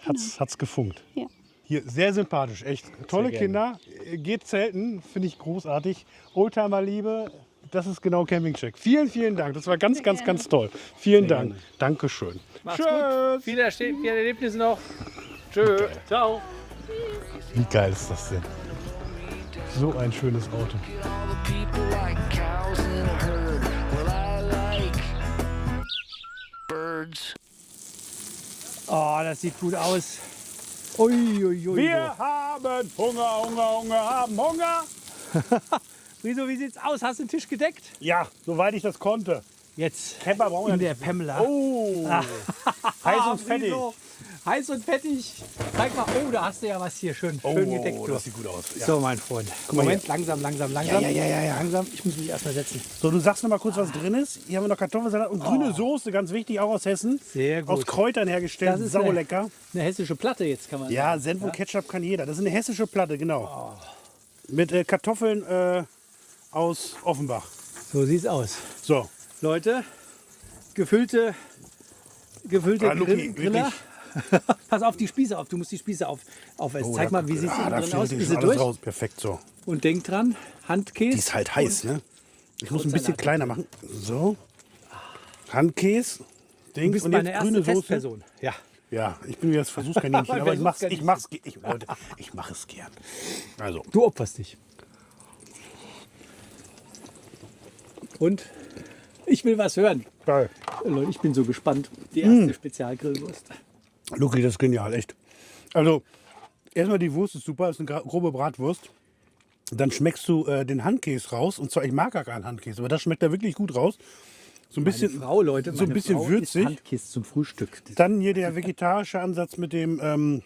Hat's gefunkt. Ja. Hier, sehr sympathisch, echt. Tolle Sehr Kinder. Geht zelten, finde ich großartig. Oldtimer-Liebe, das ist genau Campingcheck. Vielen, vielen Dank. Das war ganz, ganz, ganz toll. Vielen Dank. Dankeschön. Macht's gut. Viele Erlebnisse noch. Tschö. Ciao. Wie geil ist das denn? So ein schönes Auto. Oh, das sieht gut aus. Ui, ui, ui. Wir haben Hunger, haben Hunger. Friso, wie sieht's aus? Hast du den Tisch gedeckt? Ja, soweit ich das konnte. Jetzt Camper brauchen wir in der nicht. Pamela. Oh, heiß und fettig. Friso, heiß und fettig. Zeig mal, oh, da hast du ja was hier schön gedeckt. Oh, du. das sieht gut aus. Ja. So, mein Freund. Guck mal Moment, hier. langsam. Ja. Langsam, ich muss mich erstmal setzen. So, du sagst noch mal kurz, was drin ist. Hier haben wir noch Kartoffelsalat und grüne Soße, ganz wichtig, auch aus Hessen. Sehr gut. Aus Kräutern hergestellt, Das ist saulecker. Eine hessische Platte jetzt, kann man sagen. Ja, Senf und Ketchup kann jeder. Das ist eine hessische Platte, genau. Mit Kartoffeln aus Offenbach. So sieht's aus. So. Leute, gefüllte Luki, Griller. Pass auf die Spieße auf, du musst die Spieße aufessen. Oh, Zeig mal, wie sieht sie da drin aus? fällt Ist schon sie alles durch? raus. Perfekt, so. Und denk dran, Handkäse. Die ist halt heiß, ne? Ich muss ein bisschen Brotsalat. kleiner machen. So. Handkäse. Du Dings. bist Und meine jetzt erste grüne Soße. Testperson. Ja. Ja, ich bin wieder das Versuchskaninchen, aber ich mach es gern. Also. Du opferst dich. Und ich will was hören. Geil. Leute, ich bin so gespannt. Die erste Spezialgrillwurst. Luki, das ist genial, echt. Also, erstmal die Wurst ist super, ist eine grobe Bratwurst. Dann schmeckst du den Handkäse raus. Und zwar, ich mag gar keinen Handkäse, aber das schmeckt da wirklich gut raus. So ein bisschen, Meine Frau, Leute, so ein meine bisschen Frau würzig. isst Handkäse zum Frühstück. Dann hier der vegetarische Ansatz mit dem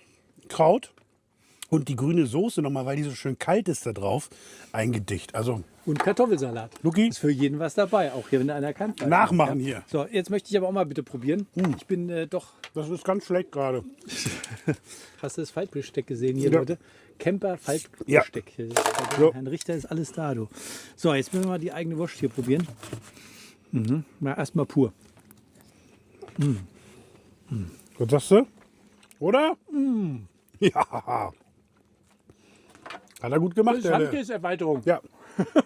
Kraut. Und die grüne Soße nochmal, weil die so schön kalt ist da drauf, eingedicht. Also, Und Kartoffelsalat. Luki, Ist für jeden was dabei, auch hier, wenn einer kann. nachmachen hier. So, jetzt möchte ich aber auch mal bitte probieren. Ich bin doch. Das ist ganz schlecht gerade. Hast du das Faltbesteck gesehen hier, Ja. Leute? Camper Faltbesteck. Ja. Bei Herrn Richter ist alles da, du. So, jetzt müssen wir mal die eigene Wurst hier probieren. Mal erstmal pur. Was sagst du? Oder? Ja. Hat er gut gemacht, Das ist der. Handkäse-Erweiterung. Ja.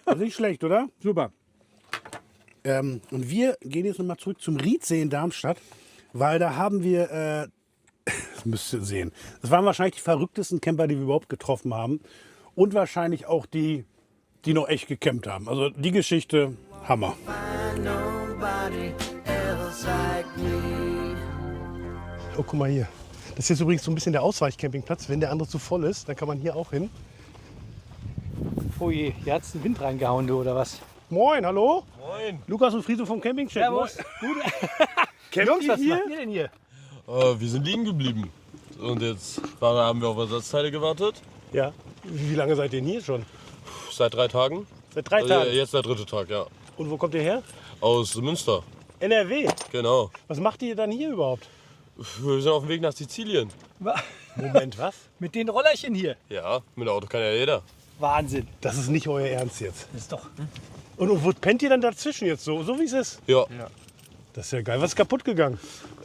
Das ist nicht schlecht, oder? Super. Und wir gehen jetzt nochmal zurück zum Riedsee in Darmstadt, weil da haben wir, das müsst ihr sehen, das waren wahrscheinlich die verrücktesten Camper, die wir überhaupt getroffen haben. Und wahrscheinlich auch die, die noch echt gecampt haben. Also die Geschichte, Hammer. Oh, guck mal hier. Das hier ist übrigens so ein bisschen der Ausweichcampingplatz. Wenn der andere zu voll ist, dann kann man hier auch hin. Oh je, hier hat es den Wind reingehauen, du, oder was? Moin, hallo? Moin. Lukas und Friso vom Campingcheck. Servus. Jungs, was hier? macht ihr denn hier? Wir sind liegen geblieben. Und jetzt haben wir auf Ersatzteile gewartet. Ja. Wie lange seid ihr denn hier schon? Seit 3 Tagen. Seit 3 Tagen? Jetzt der 3. Tag, ja. Und wo kommt ihr her? Aus Münster. NRW. Genau. Was macht ihr dann hier überhaupt? Wir sind auf dem Weg nach Sizilien. Moment, was? Mit den Rollerchen hier. Ja, mit dem Auto kann ja jeder. Wahnsinn. Das ist nicht euer Ernst jetzt. Das ist doch. Und wo pennt ihr dann dazwischen jetzt so wie es ist? Ja. Das ist ja geil. Was ist kaputt gegangen?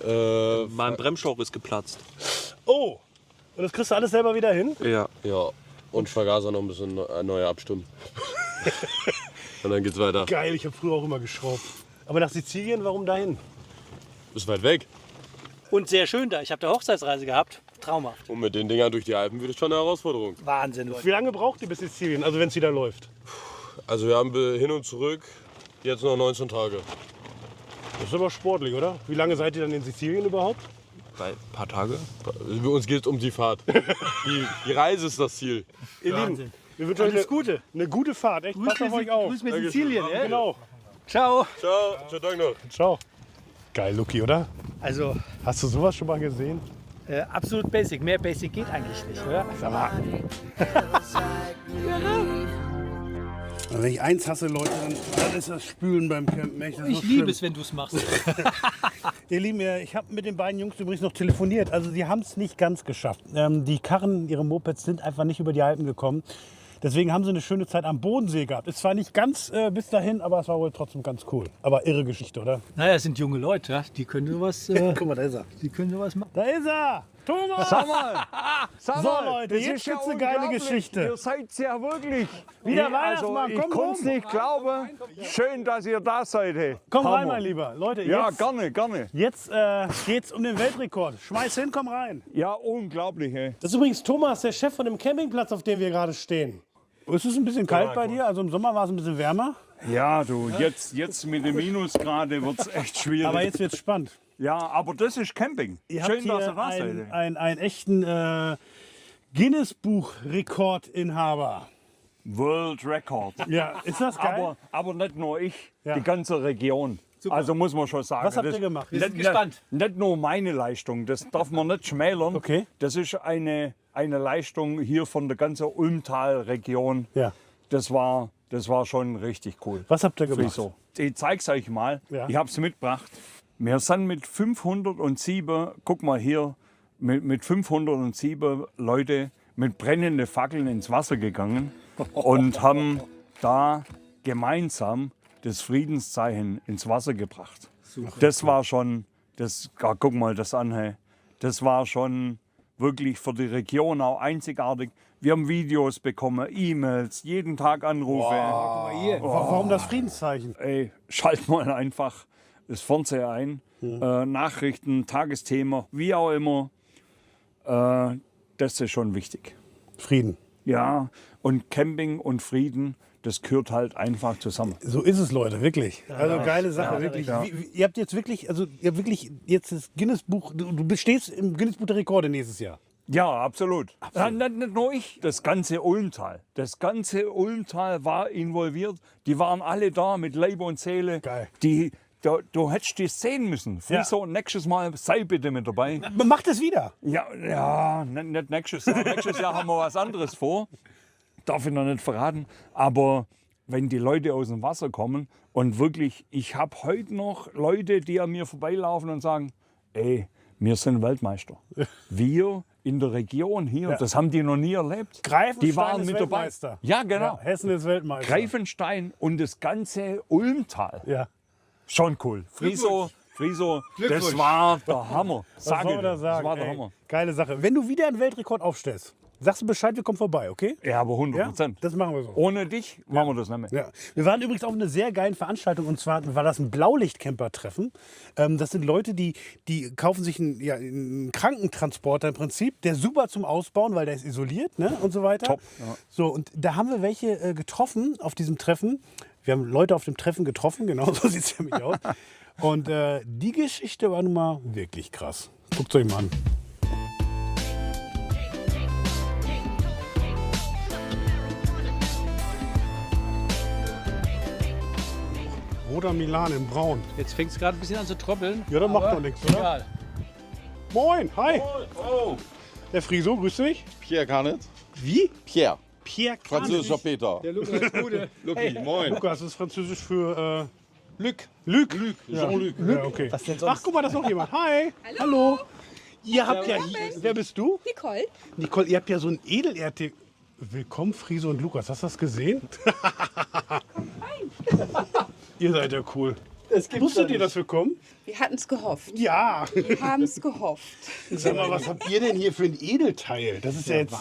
Mein Bremsschrauber ist geplatzt. Oh. Und das kriegst du alles selber wieder hin? Ja. Ja. Und Vergaser noch ein bisschen neu abstimmen. Und dann geht's weiter. Geil, ich habe früher auch immer geschraubt. Aber nach Sizilien, warum dahin? Ist weit weg. Und sehr schön da. Ich habe da Hochzeitsreise gehabt. Traumhaft. Und mit den Dingern durch die Alpen wird es schon eine Herausforderung. Wahnsinn, Leute. Wie lange braucht ihr bis Sizilien, also wenn es wieder läuft? Also wir haben hin und zurück jetzt noch 19 Tage. Das ist aber sportlich, oder? Wie lange seid ihr dann in Sizilien überhaupt? Ein paar Tage. Bei uns geht es um die Fahrt. Die Reise ist das Ziel. Ihr Lieben, wir wünschen euch eine gute Fahrt. Echt, passt auf euch auf. Grüß mir Sizilien, ja? Genau. Ciao. Ciao, schönen Tag noch. Ciao. Geil, Luki, oder? Also, Hast du sowas schon mal gesehen? absolut basic. Mehr basic geht eigentlich nicht, oder? Sag mal. Also wenn ich eins hasse, Leute, dann ist das Spülen beim Campen. Echt, das ist Ich so liebe schlimm. es, wenn du es machst. Ihr Lieben, ich habe mit den beiden Jungs übrigens noch telefoniert. Also sie haben es nicht ganz geschafft. Die Karren, ihre Mopeds sind einfach nicht über die Alpen gekommen. Deswegen haben sie eine schöne Zeit am Bodensee gehabt. Ist zwar nicht ganz bis dahin, aber es war wohl trotzdem ganz cool. Aber irre Geschichte, oder? Naja, es sind junge Leute, ja? Die können sowas. Guck mal, da ist er. Die können sowas machen. Da ist er! Thomas! Sag mal, Leute, das jetzt ist ja gibt's eine geile unglaublich. Geschichte. Ihr seid ja wirklich. Wieder Also, Weihnachtsmann, ich komm konnte es rum. nicht glauben. Schön, dass ihr da seid. Hey. Komm rein, Hammer. mein Lieber. Leute, Ja, jetzt, gerne, gerne. jetzt geht's um den Weltrekord. Schmeiß hin, komm rein. Ja, unglaublich. Hey. Das ist übrigens Thomas, der Chef von dem Campingplatz, auf dem wir gerade stehen. Ist es ein bisschen kalt bei dir? Also im Sommer war es ein bisschen wärmer. Ja, du, jetzt mit den Minusgrade wird es echt schwierig. Aber jetzt wird's spannend. Ja, aber das ist Camping. Ihr habt Schön, dass hier ihr da seid. einen echten Guinness-Buch-Rekordinhaber. World Record. Ja, ist das geil? Aber nicht nur ich, Ja. die ganze Region. Also muss man schon sagen. Was habt das- ihr gemacht? Wir sind gespannt. Nicht nur meine Leistung, das darf man nicht schmälern. Okay. Das ist eine Leistung hier von der ganzen Ulmtal-Region. Ja. Das war schon richtig cool. Was habt ihr gemacht? Friso. Ich zeig's euch mal. Ja. Ich hab's mitgebracht. Wir sind mit 507, guck mal hier, mit 507 Leute mit brennenden Fackeln ins Wasser gegangen und haben da gemeinsam das Friedenszeichen ins Wasser gebracht. Das war schon, guck mal das an, hey. Das war schon wirklich für die Region auch einzigartig. Wir haben Videos bekommen, E-Mails, jeden Tag Anrufe. Warum das Friedenszeichen? Ey, schalt mal einfach das Fernseher ein, Nachrichten, Tagesthema, wie auch immer. Das ist schon wichtig. Frieden. Ja, und Camping und Frieden, das gehört halt einfach zusammen. So ist es, Leute, wirklich. Also geile Sache, wirklich. Ja. Ihr habt jetzt wirklich, jetzt das Guinness-Buch, du bestehst im Guinness-Buch der Rekorde nächstes Jahr. Ja, absolut. Ja, nicht nur ich, das ganze Ulmtal. Das ganze Ulmtal war involviert. Die waren alle da mit Leib und Seele. Geil. Du hättest die sehen müssen. Friso, nächstes Mal sei bitte mit dabei. Macht es wieder. Ja, nicht nächstes Jahr. Nächstes Jahr haben wir was anderes vor. Darf ich noch nicht verraten. Aber wenn die Leute aus dem Wasser kommen und wirklich, ich habe heute noch Leute, die an mir vorbeilaufen und sagen, ey, wir sind Weltmeister. Wir in der Region hier, Ja. das haben die noch nie erlebt. Greifenstein Die waren ist mit dabei. Weltmeister. Ja, genau. Ja, Hessen ist Weltmeister. Greifenstein und das ganze Ulmtal. Ja. Schon cool. Friso, das war der Hammer. Was soll man da sagen? Das war der Ey, Hammer. geile Sache. Wenn du wieder einen Weltrekord aufstellst, sagst du Bescheid, wir kommen vorbei, okay? Ja, aber 100%. Das machen wir so. Ohne dich machen wir das nicht mehr. Ja. Wir waren übrigens auf einer sehr geilen Veranstaltung und zwar war das ein Blaulichtcamper-Treffen. Das sind Leute, die kaufen sich einen Krankentransporter im Prinzip, der super zum Ausbauen, weil der ist isoliert, ne, und so weiter. Top, ja. So, und da haben wir welche getroffen auf diesem Treffen. Wir haben Leute auf dem Treffen getroffen, genau so sieht es nämlich aus. Und die Geschichte war nun mal wirklich krass. Guckt euch mal an. Roter Milan in Braun. Jetzt fängt es gerade ein bisschen an zu tröppeln. Ja, das macht aber doch nichts, oder? egal. Moin, hi. Oh, Der Friso, grüß dich. Pierre Canet. Wie? Pierre. Pierre Französischer Peter. Der Lukas ist Gute. Lucky, moin. Lukas ist französisch für Luc. Luc. Jean-Luc. Ja, okay. Was denn Ach, sonst? guck mal, da ist noch jemand. Hi. Hallo. Ihr habt ja, wer bist du? Nicole. Nicole, ihr habt ja so ein Edel-RT. Willkommen, Friso und Lukas. Hast du das gesehen? Ihr seid ja cool. Wusstet ihr, dass wir kommen? Wir hatten es gehofft. Ja. Wir haben es gehofft. Sag mal, was habt ihr denn hier für ein Edelteil? Das ist ja jetzt.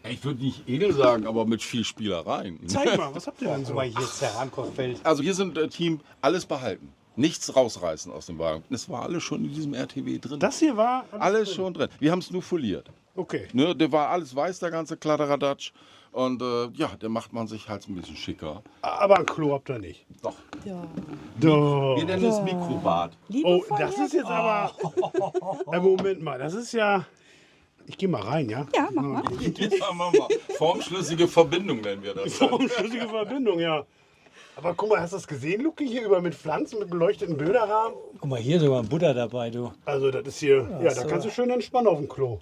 Ich würde nicht edel sagen, aber mit viel Spielereien. Zeig mal, was habt ihr denn so? Guck mal, hier ist der Rankochfeld. Also hier sind Team alles behalten. Nichts rausreißen aus dem Wagen. Es war alles schon in diesem RTW drin. Das hier war. alles schon drin. Wir haben es nur foliert. Okay. Ne, der war alles weiß, der ganze Kladderadatsch. Und ja, der macht man sich halt ein bisschen schicker. Aber ein Klo habt ihr nicht. Doch, Wir nennen es Mikrobad. Oh, das ist jetzt aber... Moment mal, das ist ja... Ich gehe mal rein, ja? Ja, mach mal. Ja, mach mal. Formschlüssige Verbindung nennen wir das. Formschlüssige Verbindung, ja. Aber guck mal, hast du das gesehen, Luki, hier über mit Pflanzen, mit beleuchteten Bilderrahmen? Guck mal, hier sogar ein Buddha dabei, du. Also das ist hier, ja, da so. kannst du schön entspannen auf dem Klo.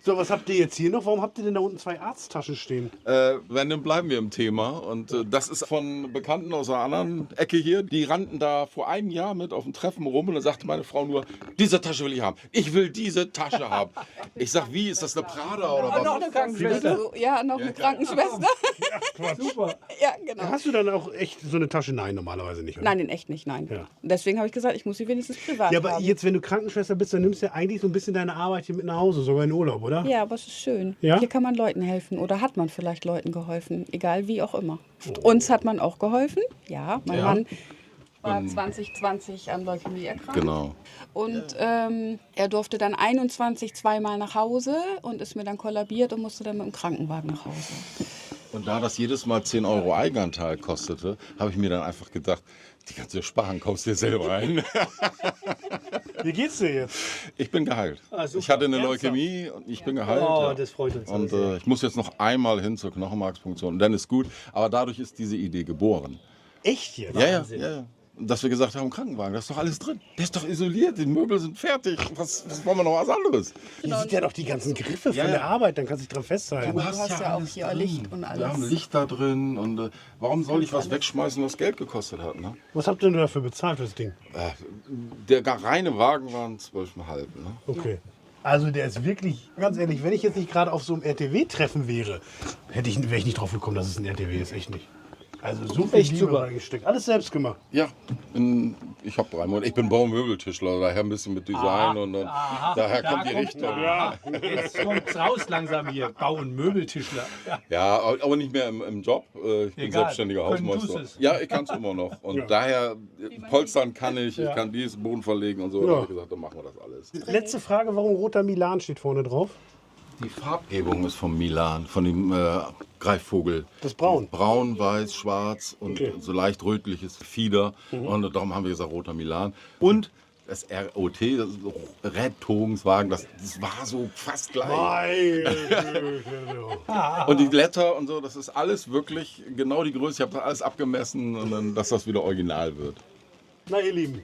So, was habt ihr jetzt hier noch? Warum habt ihr denn da unten 2 Arzttaschen stehen? Wenn, dann bleiben wir im Thema. Und das ist von Bekannten aus einer anderen Ecke hier. Die rannten da vor einem Jahr mit auf dem Treffen rum und dann sagte meine Frau nur, diese Tasche will ich haben. Ich will diese Tasche haben. Ich sag, wie, ist das eine Prada oder was? Noch eine Krankenschwester. Ja, noch eine Krankenschwester. Super. Ja, genau. Hast du dann auch echt so eine Tasche? Nein, normalerweise nicht. Oder? Nein, in echt nicht, nein. Ja. Deswegen habe ich gesagt, ich muss sie wenigstens privat Ja, aber haben. jetzt, wenn du Krankenschwester bist, dann nimmst du ja eigentlich so ein bisschen deine Arbeit hier mit nach Hause, sogar in Urlaub, oder? Ja, aber es ist schön. Ja? Hier kann man Leuten helfen oder hat man vielleicht Leuten geholfen, egal wie auch immer. Uns hat man auch geholfen. Ja, mein Mann war 2020 an Leukämie erkrankt. Genau. Und er durfte dann 21 zweimal nach Hause und ist mir dann kollabiert und musste dann mit dem Krankenwagen nach Hause. Und da das jedes Mal 10 Euro Eigenanteil kostete, habe ich mir dann einfach gedacht, die kannst du sparen, kaufst dir selber ein. Wie geht's dir jetzt? Ich bin geheilt. Ich hatte eine Leukämie und ich bin geheilt. Oh, das freut uns. Und ich muss jetzt noch einmal hin zur Knochenmarkspunktion und dann ist gut. Aber dadurch ist diese Idee geboren. Echt jetzt? Ja. Dass wir gesagt haben, Krankenwagen, da ist doch alles drin. Der ist doch isoliert, die Möbel sind fertig. Was wollen wir noch was anderes? Hier sind ja doch die ganzen Griffe von der Arbeit, dann kannst du dich dran festhalten. Du hast ja auch hier Licht und alles. Wir haben Licht da drin und warum soll ich was wegschmeißen, was Geld gekostet hat? Ne? Was habt ihr denn dafür bezahlt für das Ding? Der reine Wagen waren 12,5. Ne? Okay. Also der ist wirklich, ganz ehrlich, wenn ich jetzt nicht gerade auf so einem RTW-Treffen wäre, wäre ich nicht drauf gekommen, dass es ein RTW ist. Echt nicht. Also so viel Liebe reingesteckt. Alles selbst gemacht. Ja, ich habe 3 Monate. Ich bin Bau- und Möbeltischler, daher ein bisschen mit Design und daher kommt die Richtung. Ja, jetzt kommt's raus langsam hier. Bau- und Möbeltischler. Ja, aber nicht mehr im Job. Ich bin selbstständiger Hausmeister. Ja, ich kann es immer noch. Und daher polstern kann ich. Ich kann dies, Boden verlegen und so. Da habe ich gesagt, dann machen wir das alles. Letzte Frage, warum roter Milan steht vorne drauf? Die Farbgebung ist vom Milan, von dem Greifvogel. Das ist braun. Braun, weiß, schwarz und so leicht rötliches Fieder. Und darum haben wir gesagt, roter Milan. Und das ROT, das ist Rettungswagen, das war so fast gleich. Und die Blätter und so, das ist alles wirklich genau die Größe. Ich habe das alles abgemessen und dann, dass das wieder original wird. Na ihr Lieben,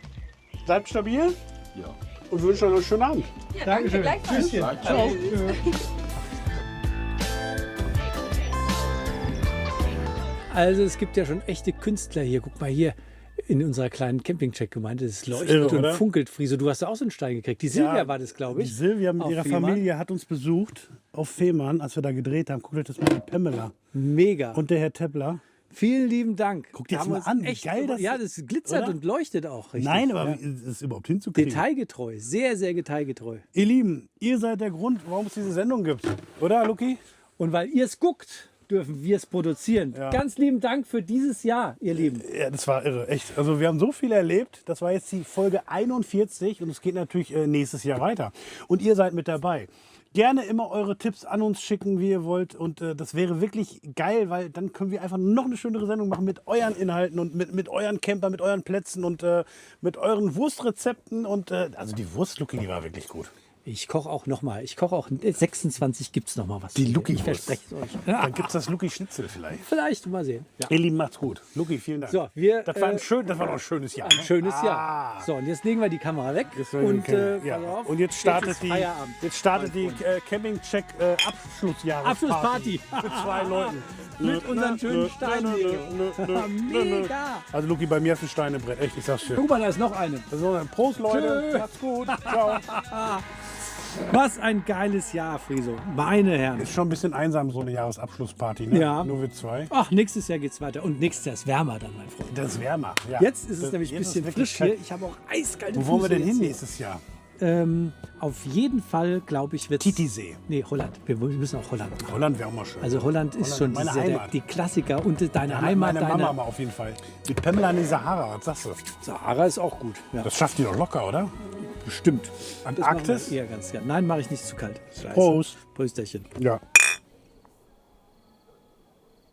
bleibt stabil. Ja. Und wünsche euch noch einen schönen Abend. Ja, Dankeschön. Tschüsschen. Ciao. Also es gibt ja schon echte Künstler hier. Guck mal hier in unserer kleinen Campingcheck-Gemeinde. Es leuchtet irre, und oder? funkelt. Friso, du hast auch so einen Stein gekriegt. Die Silvia war das, glaube ich. Die Silvia mit Auf ihrer Fehmarn. Familie hat uns besucht auf Fehmarn, als wir da gedreht haben. Guckt euch das mal an, Pamela. Mega. Und der Herr Teppler. Vielen lieben Dank. Guckt jetzt Haben mal uns an, wie echt geil das Ja, ist, das glitzert oder? und leuchtet auch richtig. Nein, aber Ja. ist es überhaupt hinzukriegen? Detailgetreu, sehr, sehr detailgetreu. Ihr Lieben, ihr seid der Grund, warum es diese Sendung gibt. Oder, Luki? Und weil ihr es guckt, dürfen wir es produzieren. Ja. Ganz lieben Dank für dieses Jahr, ihr Lieben. Ja, das war irre, echt. Also wir haben so viel erlebt. Das war jetzt die Folge 41 und es geht natürlich nächstes Jahr weiter. Und ihr seid mit dabei. Gerne immer eure Tipps an uns schicken, wie ihr wollt. Und das wäre wirklich geil, weil dann können wir einfach noch eine schönere Sendung machen mit euren Inhalten und mit euren Campern, mit euren Plätzen und mit euren Wurstrezepten. Und also die Wurst, Luki, die war wirklich gut. Ich koche auch nochmal. Ich koche auch 26 gibt es nochmal was. Die Ich Luki-Wurst. verspreche es euch. Dann gibt es das Luki-Schnitzel vielleicht. Vielleicht, mal sehen. Ja. Ihr Lieben, macht's gut. Luki, vielen Dank. So, wir, das war das war doch ein schönes Jahr. Ein schönes Jahr. So, und jetzt legen wir die Kamera weg. Und, pass auf, und jetzt startet ist die, Feierabend. Campingcheck Abschlussjahresparty. Abschlussparty. Mit 2 Leuten. Mit unseren schönen Steinleger. Mega. Also Luki, bei mir ist ein Steinebrett. Echt, ich sag's dir. Guck mal, da ist noch eine. So, Prost, Leute. Tschö. Macht's gut. Ciao. Was ein geiles Jahr, Friso. Meine Herren. Ist schon ein bisschen einsam, so eine Jahresabschlussparty, ne? Ja. Nur wir 2. Ach, nächstes Jahr geht's weiter. Und nächstes Jahr ist wärmer dann, mein Freund. Das ist wärmer, ja. Jetzt ist es Das- nämlich ein jetzt bisschen ist wirklich frisch hier. kalt. Ich habe auch eiskalte Wo wollen wir Füße denn hin jetzt nächstes Jahr? hier. Auf jeden Fall, glaube ich, wird Titisee. Nee, Holland. Wir müssen auch Holland machen. Holland wäre auch mal schön. Also Holland ist schon meine diese, Heimat. die Klassiker und deine Ja, Heimat. meine deine Mama mal auf jeden Fall. Mit Pamela in die Sahara, was sagst du? Sahara ist auch gut. Ja. Das schafft die doch locker, oder? Bestimmt. Antarktis? Eher ganz gern. Nein, mache ich nicht zu kalt. Scheiße. Prost. Prösterchen. Ja.